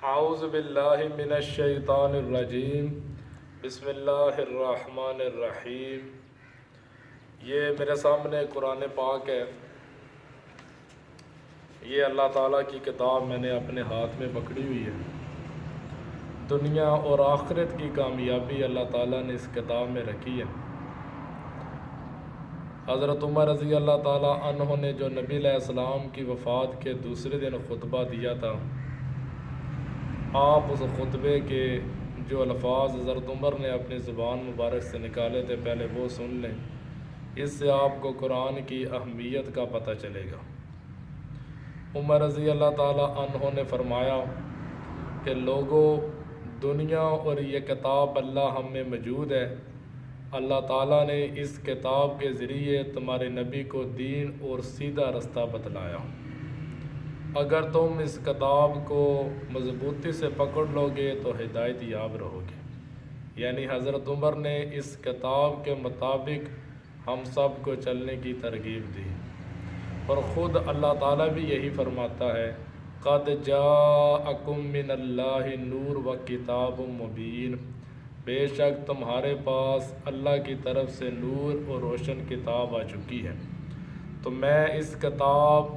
اعوذ باللہ من الشیطان الرجیم، بسم اللہ الرحمن الرحیم۔ یہ میرے سامنے قرآن پاک ہے۔ یہ اللہ تعالیٰ کی کتاب میں نے اپنے ہاتھ میں پکڑی ہوئی ہے۔ دنیا اور آخرت کی کامیابی اللہ تعالیٰ نے اس کتاب میں رکھی ہے۔ حضرت عمر رضی اللہ تعالیٰ عنہ نے جو نبی علیہ السلام کی وفات کے دوسرے دن خطبہ دیا تھا، آپ اس خطبے کے جو الفاظ حضرت عمر نے اپنی زبان مبارک سے نکالے تھے پہلے وہ سن لیں، اس سے آپ کو قرآن کی اہمیت کا پتہ چلے گا۔ عمر رضی اللہ تعالیٰ عنہ نے فرمایا کہ لوگوں، دنیا اور یہ کتاب اللہ ہم میں موجود ہے۔ اللہ تعالیٰ نے اس کتاب کے ذریعے تمہارے نبی کو دین اور سیدھا رستہ بتلایا۔ اگر تم اس کتاب کو مضبوطی سے پکڑ لو گے تو ہدایت یاب رہو گے۔ یعنی حضرت عمر نے اس کتاب کے مطابق ہم سب کو چلنے کی ترغیب دی، اور خود اللہ تعالیٰ بھی یہی فرماتا ہے، قد جاءکم من اللہ نور و کتاب مبین، بے شک تمہارے پاس اللہ کی طرف سے نور اور روشن کتاب آ چکی ہے۔ تو میں اس کتاب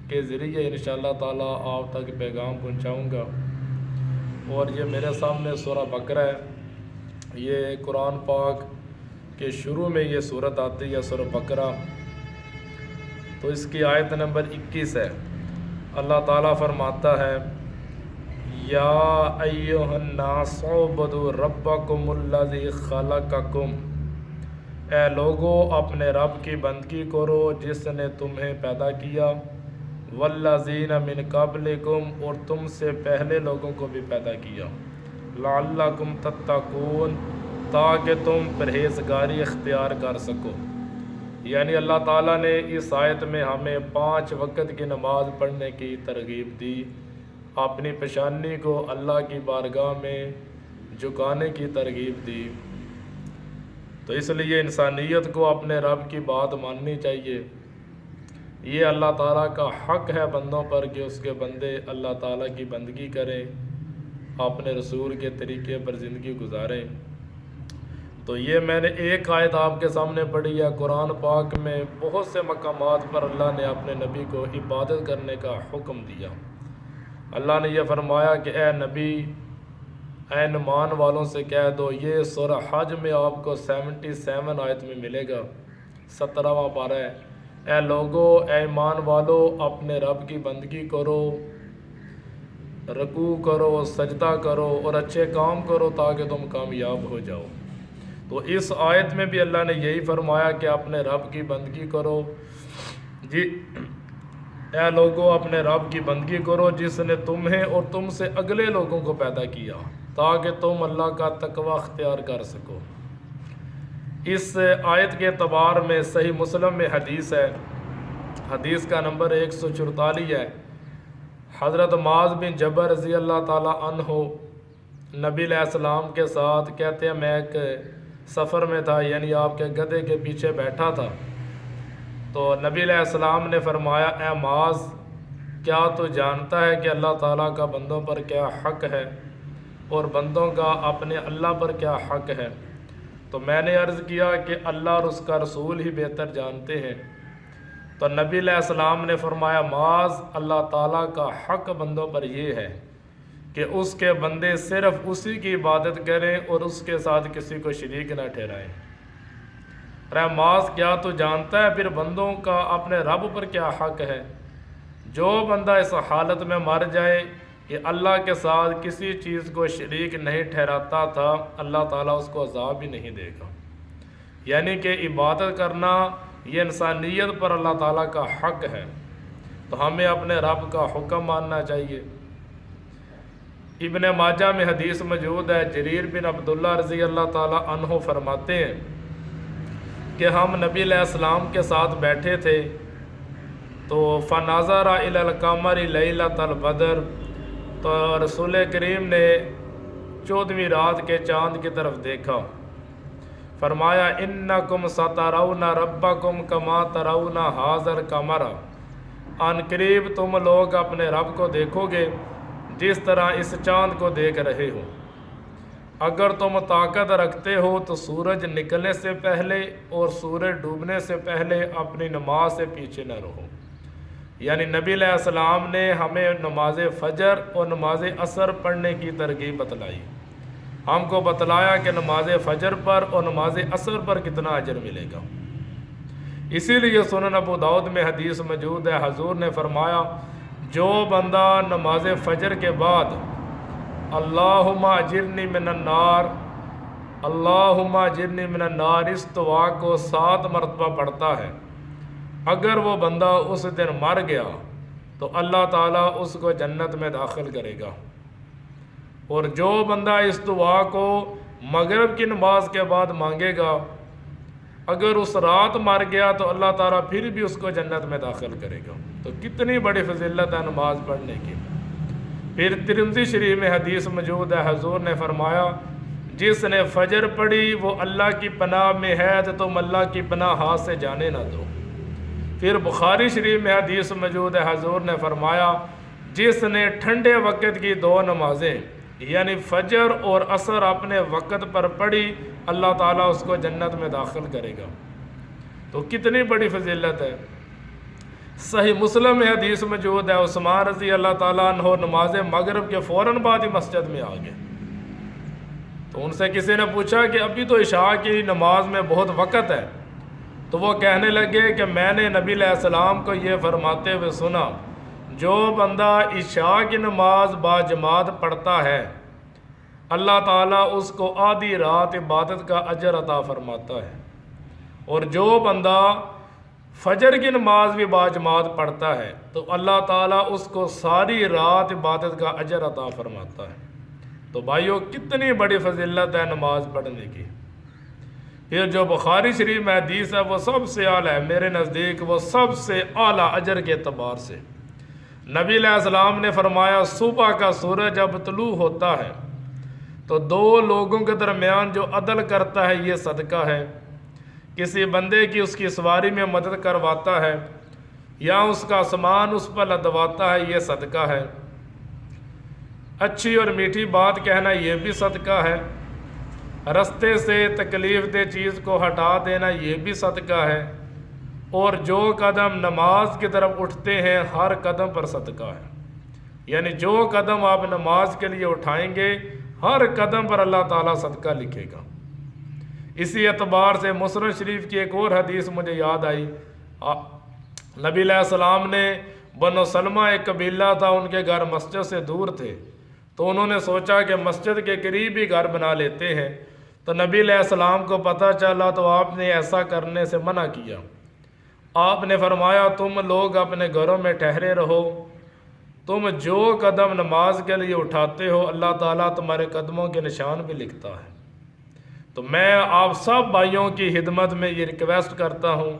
کے ذریعے انشاءاللہ تعالیٰ آپ تک پیغام پہنچاؤں گا۔ اور یہ میرے سامنے سورہ بقرہ ہے۔ یہ قرآن پاک کے شروع میں یہ سورت آتی ہے، سورہ بقرہ، تو اس کی آیت نمبر 21 ہے۔ اللہ تعالیٰ فرماتا ہے، یا ایھا الناس اعبدوا ربکم الذی خلقکم، اے لوگو اپنے رب کی بندگی کرو جس نے تمہیں پیدا کیا، والذین من قبلکم، اور تم سے پہلے لوگوں کو بھی پیدا کیا، لعلکم تتقون، تاکہ تم پرہیزگاری اختیار کر سکو۔ یعنی اللہ تعالیٰ نے اس آیت میں ہمیں 5 وقت کی نماز پڑھنے کی ترغیب دی، اپنی پیشانی کو اللہ کی بارگاہ میں جھکانے کی ترغیب دی۔ تو اس لیے انسانیت کو اپنے رب کی بات ماننی چاہیے۔ یہ اللہ تعالیٰ کا حق ہے بندوں پر کہ اس کے بندے اللہ تعالیٰ کی بندگی کریں، اپنے رسول کے طریقے پر زندگی گزاریں۔ تو یہ میں نے ایک آیت آپ کے سامنے پڑھی ہے۔ قرآن پاک میں بہت سے مقامات پر اللہ نے اپنے نبی کو عبادت کرنے کا حکم دیا۔ اللہ نے یہ فرمایا کہ اے نبی، اے ایمان والوں سے کہہ دو، یہ سورہ حج میں آپ کو 77 آیت میں ملے گا، 17واں پارہ ہے، اے لوگو، اے ایمان والو، اپنے رب کی بندگی کرو، رکوع کرو، سجدہ کرو اور اچھے کام کرو تاکہ تم کامیاب ہو جاؤ۔ تو اس آیت میں بھی اللہ نے یہی فرمایا کہ اپنے رب کی بندگی کرو، جی اے لوگو اپنے رب کی بندگی کرو جس نے تمہیں اور تم سے اگلے لوگوں کو پیدا کیا تاکہ تم اللہ کا تقوی اختیار کر سکو۔ اس آیت کے اعتبار میں صحیح مسلم میں حدیث ہے، حدیث کا نمبر 144 ہے۔ حضرت معاذ بن جبل رضی اللہ تعالیٰ عنہ نبی علیہ السلام کے ساتھ کہتے ہیں، میں ایک سفر میں تھا، یعنی آپ کے گدھے کے پیچھے بیٹھا تھا، تو نبی علیہ السلام نے فرمایا، اے معاذ، کیا تو جانتا ہے کہ اللہ تعالیٰ کا بندوں پر کیا حق ہے اور بندوں کا اپنے اللہ پر کیا حق ہے؟ تو میں نے عرض کیا کہ اللہ اور اس کا رسول ہی بہتر جانتے ہیں۔ تو نبی علیہ السلام نے فرمایا، معاذ، اللہ تعالیٰ کا حق بندوں پر یہ ہے کہ اس کے بندے صرف اسی کی عبادت کریں اور اس کے ساتھ کسی کو شریک نہ ٹھہرائیں۔ اے معاذ، کیا تو جانتا ہے پھر بندوں کا اپنے رب پر کیا حق ہے؟ جو بندہ اس حالت میں مر جائے کہ اللہ کے ساتھ کسی چیز کو شریک نہیں ٹھہراتا تھا، اللہ تعالیٰ اس کو عذاب ہی نہیں دے گا۔ یعنی کہ عبادت کرنا یہ انسانیت پر اللہ تعالیٰ کا حق ہے، تو ہمیں اپنے رب کا حکم ماننا چاہیے۔ ابن ماجہ میں حدیث موجود ہے، جریر بن عبداللہ رضی اللہ تعالیٰ عنہ فرماتے ہیں کہ ہم نبی علیہ السلام کے ساتھ بیٹھے تھے، تو فنظر الی القمر لیلۃ البدر، تو رسول کریم نے 14ویں رات کے چاند کی طرف دیکھا، فرمایا، انکم سترون ربکم کما ترون ھذا القمر، ان قریب تم لوگ اپنے رب کو دیکھو گے جس طرح اس چاند کو دیکھ رہے ہو۔ اگر تم طاقت رکھتے ہو تو سورج نکلنے سے پہلے اور سورج ڈوبنے سے پہلے اپنی نماز سے پیچھے نہ رہو۔ یعنی نبی علیہ السلام نے ہمیں نماز فجر اور نماز عصر پڑھنے کی ترغیب بتلائی۔ ہم کو بتلایا کہ نماز فجر پر اور نماز عصر پر کتنا اجر ملے گا۔ اسی لیے سنن ابو داؤد میں حدیث موجود ہے، حضور نے فرمایا جو بندہ نماز فجر کے بعد اللہم اجرنی من النار، اللہم اجرنی من النار اس دعا کو 7 مرتبہ پڑھتا ہے، اگر وہ بندہ اس دن مر گیا تو اللہ تعالیٰ اس کو جنت میں داخل کرے گا۔ اور جو بندہ اس دعا کو مغرب کی نماز کے بعد مانگے گا، اگر اس رات مر گیا تو اللہ تعالیٰ پھر بھی اس کو جنت میں داخل کرے گا۔ تو کتنی بڑی فضیلت ہے نماز پڑھنے کی۔ پھر ترمذی شریف میں حدیث موجود ہے، حضور نے فرمایا جس نے فجر پڑھی وہ اللہ کی پناہ میں ہے تو تم اللہ کی پناہ ہاتھ سے جانے نہ دو۔ پھر بخاری شریف میں حدیث موجود ہے، حضور نے فرمایا جس نے ٹھنڈے وقت کی 2 نمازیں یعنی فجر اور عصر اپنے وقت پر پڑھی، اللہ تعالیٰ اس کو جنت میں داخل کرے گا۔ تو کتنی بڑی فضیلت ہے۔ صحیح مسلم میں حدیث موجود ہے، عثمان رضی اللہ تعالیٰ عنہ نماز مغرب کے فوراً بعد ہی مسجد میں آ گئے۔ تو ان سے کسی نے پوچھا کہ ابھی تو عشاء کی نماز میں بہت وقت ہے، تو وہ کہنے لگے کہ میں نے نبی علیہ السلام کو یہ فرماتے ہوئے سنا جو بندہ عشاء کی نماز باجماعت پڑھتا ہے اللہ تعالیٰ اس کو آدھی رات عبادت کا اجر عطا فرماتا ہے، اور جو بندہ فجر کی نماز بھی باجماعت پڑھتا ہے تو اللہ تعالیٰ اس کو ساری رات عبادت کا اجر عطا فرماتا ہے۔ تو بھائیو کتنی بڑی فضیلت ہے نماز پڑھنے کی۔ پھر جو بخاری شریف میں حدیث ہے وہ سب سے اعلیٰ ہے، میرے نزدیک وہ سب سے اعلیٰ اجر کے اعتبار سے۔ نبی علیہ السلام نے فرمایا صبح کا سورج جب طلوع ہوتا ہے تو 2 لوگوں کے درمیان جو عدل کرتا ہے یہ صدقہ ہے۔ کسی بندے کی اس کی سواری میں مدد کرواتا ہے یا اس کا سامان اس پر لدواتا ہے یہ صدقہ ہے۔ اچھی اور میٹھی بات کہنا یہ بھی صدقہ ہے۔ رستے سے تکلیف دہ چیز کو ہٹا دینا یہ بھی صدقہ ہے۔ اور جو قدم نماز کی طرف اٹھتے ہیں ہر قدم پر صدقہ ہے، یعنی جو قدم آپ نماز کے لیے اٹھائیں گے ہر قدم پر اللہ تعالیٰ صدقہ لکھے گا۔ اسی اعتبار سے مسلم شریف کی ایک اور حدیث مجھے یاد آئی، نبی علیہ السلام نے بنو سلمہ ایک قبیلہ تھا، ان کے گھر مسجد سے دور تھے، تو انہوں نے سوچا کہ مسجد کے قریب ہی گھر بنا لیتے ہیں۔ تو نبی علیہ السلام کو پتہ چلا تو آپ نے ایسا کرنے سے منع کیا۔ آپ نے فرمایا تم لوگ اپنے گھروں میں ٹھہرے رہو، تم جو قدم نماز کے لیے اٹھاتے ہو اللہ تعالیٰ تمہارے قدموں کے نشان بھی لکھتا ہے۔ تو میں آپ سب بھائیوں کی خدمت میں یہ ریکویسٹ کرتا ہوں،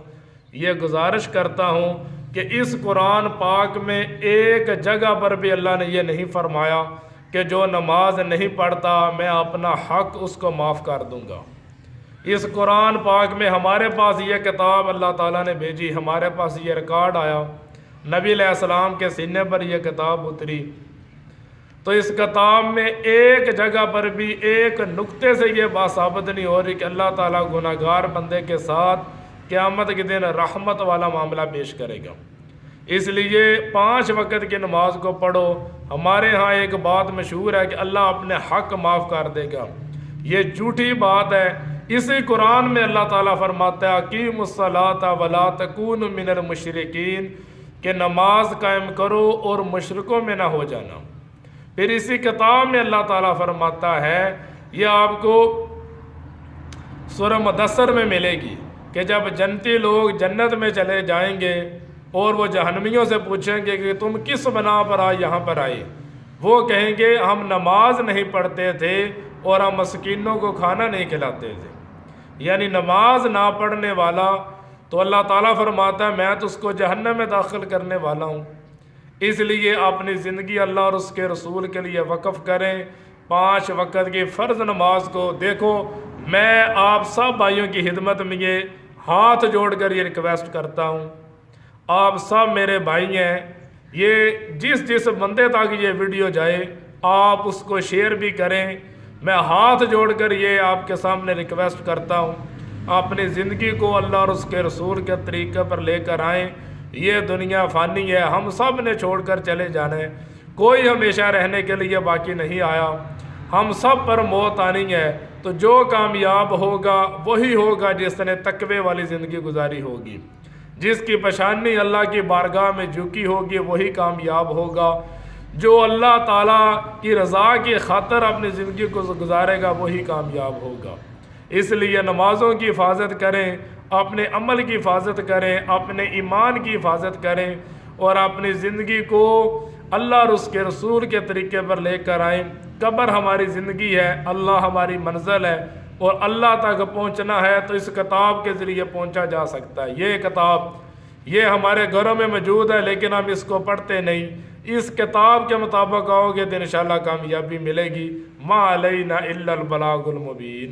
یہ گزارش کرتا ہوں کہ اس قرآن پاک میں ایک جگہ پر بھی اللہ نے یہ نہیں فرمایا کہ جو نماز نہیں پڑھتا میں اپنا حق اس کو معاف کر دوں گا۔ اس قرآن پاک میں ہمارے پاس یہ کتاب اللہ تعالیٰ نے بھیجی، ہمارے پاس یہ ریکارڈ آیا، نبی علیہ السلام کے سینے پر یہ کتاب اتری، تو اس کتاب میں ایک جگہ پر بھی ایک نقطے سے یہ بات ثابت نہیں ہو رہی کہ اللہ تعالیٰ گناہگار بندے کے ساتھ قیامت کے دن رحمت والا معاملہ پیش کرے گا۔ اس لیے 5 وقت کی نماز کو پڑھو۔ ہمارے ہاں ایک بات مشہور ہے کہ اللہ اپنے حق معاف کر دے گا، یہ جھوٹی بات ہے۔ اسی قرآن میں اللہ تعالیٰ فرماتا ہے اقیموا الصلاۃ ولا تکونوا من المشرکین، کہ نماز قائم کرو اور مشرکوں میں نہ ہو جانا۔ پھر اسی کتاب میں اللہ تعالیٰ فرماتا ہے، یہ آپ کو سورہ مدثر میں ملے گی کہ جب جنتی لوگ جنت میں چلے جائیں گے اور وہ جہنمیوں سے پوچھیں گے کہ تم کس بنا پر آئے یہاں پر آئے، وہ کہیں گے ہم نماز نہیں پڑھتے تھے اور ہم مسکینوں کو کھانا نہیں کھلاتے تھے۔ یعنی نماز نہ پڑھنے والا تو اللہ تعالیٰ فرماتا ہے میں تو اس کو جہنم میں داخل کرنے والا ہوں۔ اس لیے اپنی زندگی اللہ اور اس کے رسول کے لیے وقف کریں۔ 5 وقت کی فرض نماز کو دیکھو، میں آپ سب بھائیوں کی خدمت میں یہ ہاتھ جوڑ کر یہ ریکویسٹ کرتا ہوں، آپ سب میرے بھائی ہیں، یہ جس بندے تک یہ ویڈیو جائے آپ اس کو شیئر بھی کریں۔ میں ہاتھ جوڑ کر یہ آپ کے سامنے ریکویسٹ کرتا ہوں، اپنی زندگی کو اللہ اور اس کے رسول کے طریقے پر لے کر آئیں۔ یہ دنیا فانی ہے، ہم سب نے چھوڑ کر چلے جانا ہے، کوئی ہمیشہ رہنے کے لیے باقی نہیں آیا، ہم سب پر موت آنی ہے۔ تو جو کامیاب ہوگا وہی ہوگا جس نے تقوی والی زندگی گزاری ہوگی، جس کی پیشانی اللہ کی بارگاہ میں جھکی ہوگی وہی کامیاب ہوگا، جو اللہ تعالیٰ کی رضا کی خاطر اپنی زندگی کو گزارے گا وہی کامیاب ہوگا۔ اس لیے نمازوں کی حفاظت کریں، اپنے عمل کی حفاظت کریں، اپنے ایمان کی حفاظت کریں، اور اپنی زندگی کو اللہ اور اس کے رسول کے طریقے پر لے کر آئیں۔ قبر ہماری زندگی ہے، اللہ ہماری منزل ہے، اور اللہ تک پہنچنا ہے تو اس کتاب کے ذریعے پہنچا جا سکتا ہے۔ یہ کتاب یہ ہمارے گھروں میں موجود ہے لیکن ہم اس کو پڑھتے نہیں۔ اس کتاب کے مطابق آؤ گے تو انشاءاللہ کامیابی ملے گی۔ ما علینا الا البلاغ المبین۔